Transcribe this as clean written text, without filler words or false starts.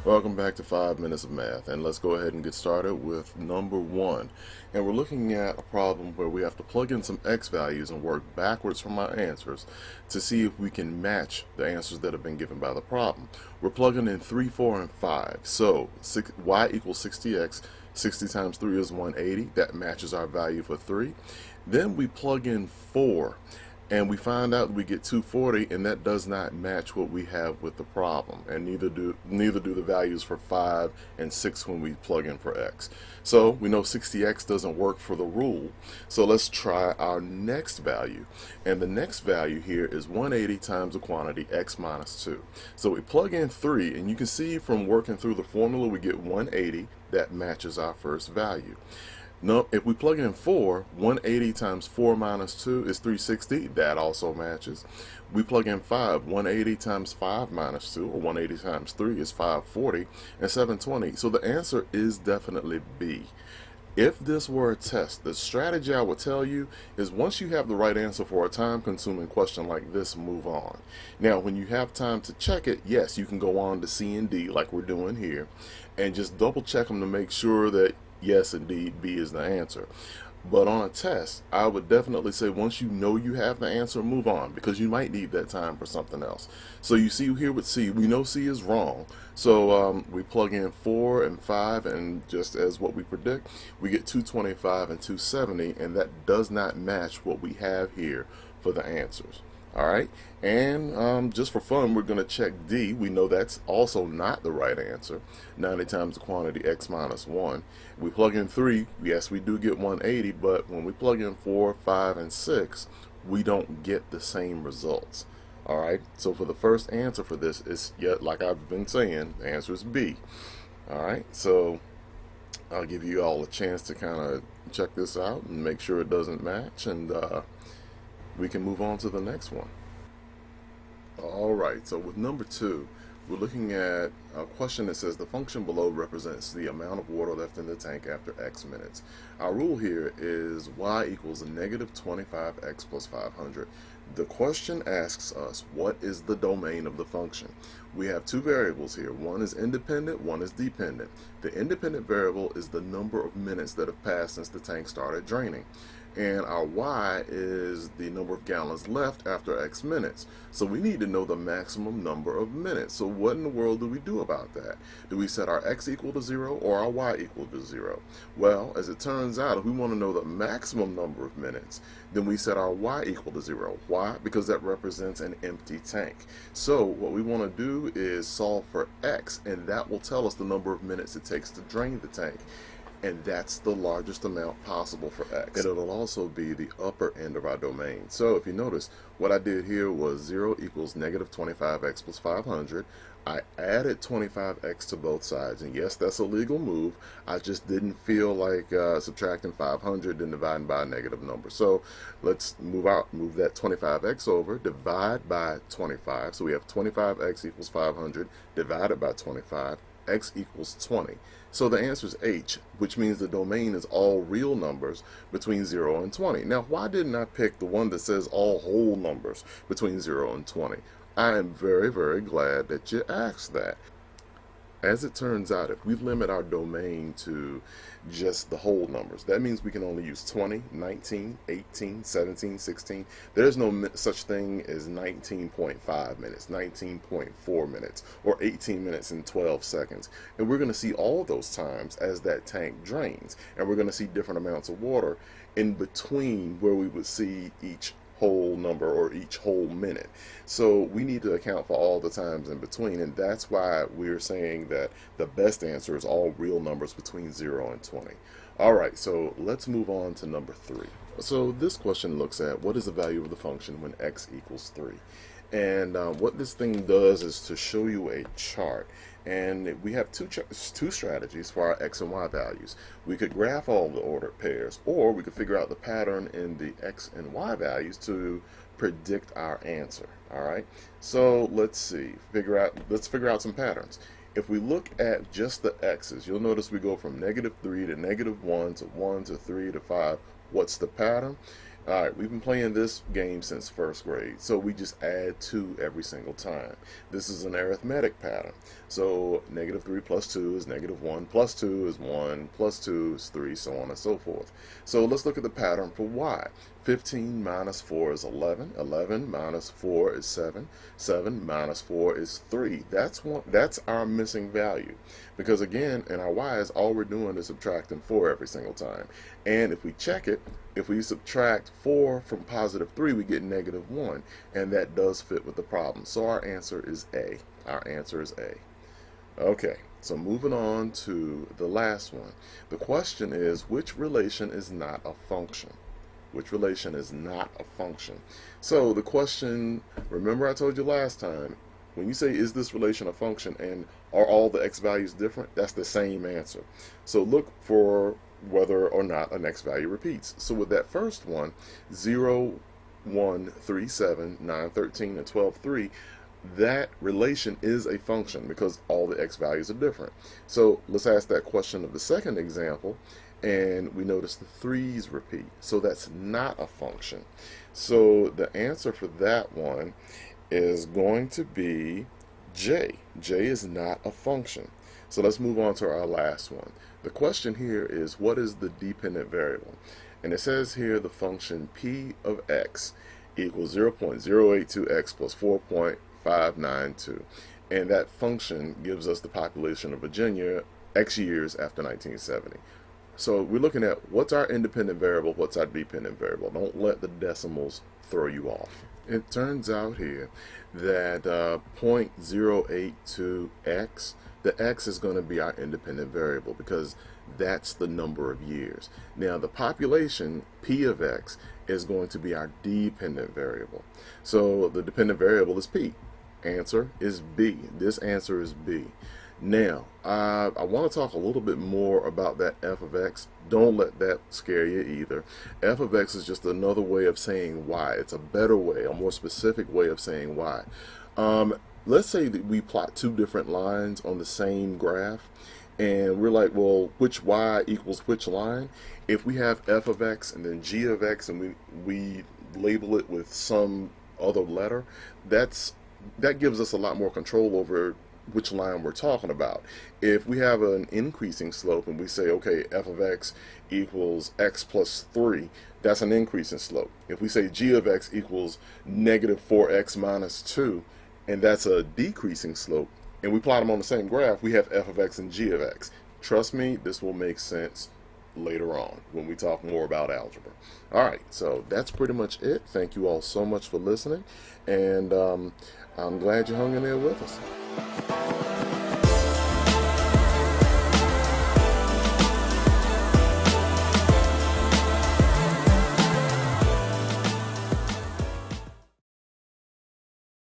Welcome back to 5 Minutes of Math, and let's go ahead and get started with number 1. And we're looking at a problem where we have to plug in some x values and work backwards from our answers to see if we can match the answers that have been given by the problem. We're plugging in 3, 4, and 5. So y equals 60x. 60 times 3 is 180. That matches our value for 3. Then we plug in 4. And we find out we get 240, and that does not match what we have with the problem, and neither do the values for 5 and 6 when we plug in for x. So we know 60x doesn't work for the rule, so let's try our next value. And the next value here is 180 times the quantity x minus 2. So we plug in 3, and you can see from working through the formula we get 180. That matches our first value. No, if we plug in 4, 180 times 4 minus 2 is 360. That also matches. We plug in 5, 180 times 5 minus 2, or 180 times 3 is 540, and 720. So the answer is definitely B. If this were a test, the strategy I would tell you is once you have the right answer for a time-consuming question like this, move on. Now, when you have time to check it, yes, you can go on to C and D like we're doing here, and just double-check them to make sure that yes, indeed, B is the answer. But on a test, I would definitely say once you know you have the answer, move on, because you might need that time for something else. So you see here with C, we know C is wrong. So we plug in 4 and 5, and just as what we predict, we get 225 and 270, and that does not match what we have here for the answers. Alright, and just for fun, we're going to check D. We know that's also not the right answer. 90 times the quantity x minus 1. We plug in 3, yes, we do get 180, but when we plug in 4, 5, and 6, we don't get the same results. Alright, so for the first answer for this, is yet like I've been saying, the answer is B. Alright, so I'll give you all a chance to kind of check this out and make sure it doesn't match, and we can move on to the next one. Alright, so with number 2, we're looking at a question that says the function below represents the amount of water left in the tank after x minutes. Our rule here is y equals negative 25x plus 500. The question asks us, what is the domain of the function? We have two variables here. One is independent, one is dependent. The independent variable is the number of minutes that have passed since the tank started draining. And our y is the number of gallons left after x minutes. So we need to know the maximum number of minutes. So what in the world do we do about that? Do we set our x equal to 0 or our y equal to 0? Well, as it turns out, if we want to know the maximum number of minutes, then we set our y equal to 0. Why? Because that represents an empty tank. So what we want to do is solve for x, and that will tell us the number of minutes it takes to drain the tank. And that's the largest amount possible for x. And it'll also be the upper end of our domain. So if you notice, what I did here was 0 equals negative 25x plus 500. I added 25x to both sides, and yes, that's a legal move. I just didn't feel like subtracting 500 and dividing by a negative number. So let's move that 25x over, divide by 25. So we have 25x equals 500 divided by 25. X equals 20. So the answer is H, which means the domain is all real numbers between 0 and 20. Now, why didn't I pick the one that says all whole numbers between 0 and 20? I am very, very glad that you asked that. As it turns out, if we limit our domain to just the whole numbers, that means we can only use 20, 19, 18, 17, 16. There's no such thing as 19.5 minutes, 19.4 minutes, or 18 minutes and 12 seconds. And we're going to see all those times as that tank drains. And we're going to see different amounts of water in between where we would see each whole number or each whole minute. So we need to account for all the times in between, and that's why we're saying that the best answer is all real numbers between 0 and 20. Alright, so let's move on to number 3. So this question looks at what is the value of the function when x equals 3. And what this thing does is to show you a chart, and we have two strategies for our x and y values. We could graph all the ordered pairs, or we could figure out the pattern in the x and y values to predict our answer. Alright, so let's figure out some patterns. If we look at just the x's, you'll notice we go from negative 3 to negative 1 to 1 to 3 to 5. What's the pattern? Alright, we've been playing this game since first grade, so we just add 2 every single time. This is an arithmetic pattern. So negative 3 plus 2 is negative 1, plus 2 is 1, plus 2 is 3, so on and so forth. So let's look at the pattern for y. 15 minus 4 is 11, 11 minus 4 is 7, 7 minus 4 is 3. That's our missing value. Because again, in our y's, all we're doing is subtracting 4 every single time. And if we check it, if we subtract 4 from positive 3, we get negative 1. And that does fit with the problem. So our answer is A. Our answer is A. Okay, so moving on to the last one. The question is, which relation is not a function? Which relation is not a function? So the question, remember I told you last time, when you say, is this relation a function and are all the x values different? That's the same answer. So look for whether or not an x value repeats. So with that first one, 0, 1, 3, 7, 9, 13, and 12, 3, that relation is a function because all the x values are different. So let's ask that question of the second example, and we notice the 3's repeat. So that's not a function. So the answer for that one is going to be J. J is not a function. So let's move on to our last one. The question here is, what is the dependent variable? And it says here the function p of x equals 0.082x plus 4.592. And that function gives us the population of Virginia x years after 1970. So we're looking at what's our independent variable, what's our dependent variable. Don't let the decimals throw you off. It turns out here that 0.082x, the x is going to be our independent variable because that's the number of years. Now the population, p of x, is going to be our dependent variable. So the dependent variable is p. Answer is B. This answer is B. Now, I want to talk a little bit more about that f of x. Don't let that scare you either. F of x is just another way of saying y. It's a better way, a more specific way of saying y. Let's say that we plot 2 different lines on the same graph, and we're like, well, which y equals which line? If we have f of x and then g of x, and we label it with some other letter, that gives us a lot more control over which line we're talking about. If we have an increasing slope and we say, okay, f of x equals x plus 3, that's an increasing slope. If we say g of x equals negative 4x minus 2, and that's a decreasing slope, and we plot them on the same graph, we have f of x and g of x. Trust me, this will make sense later on when we talk more about algebra. Alright, so that's pretty much it. Thank you all so much for listening, and I'm glad you hung in there with us.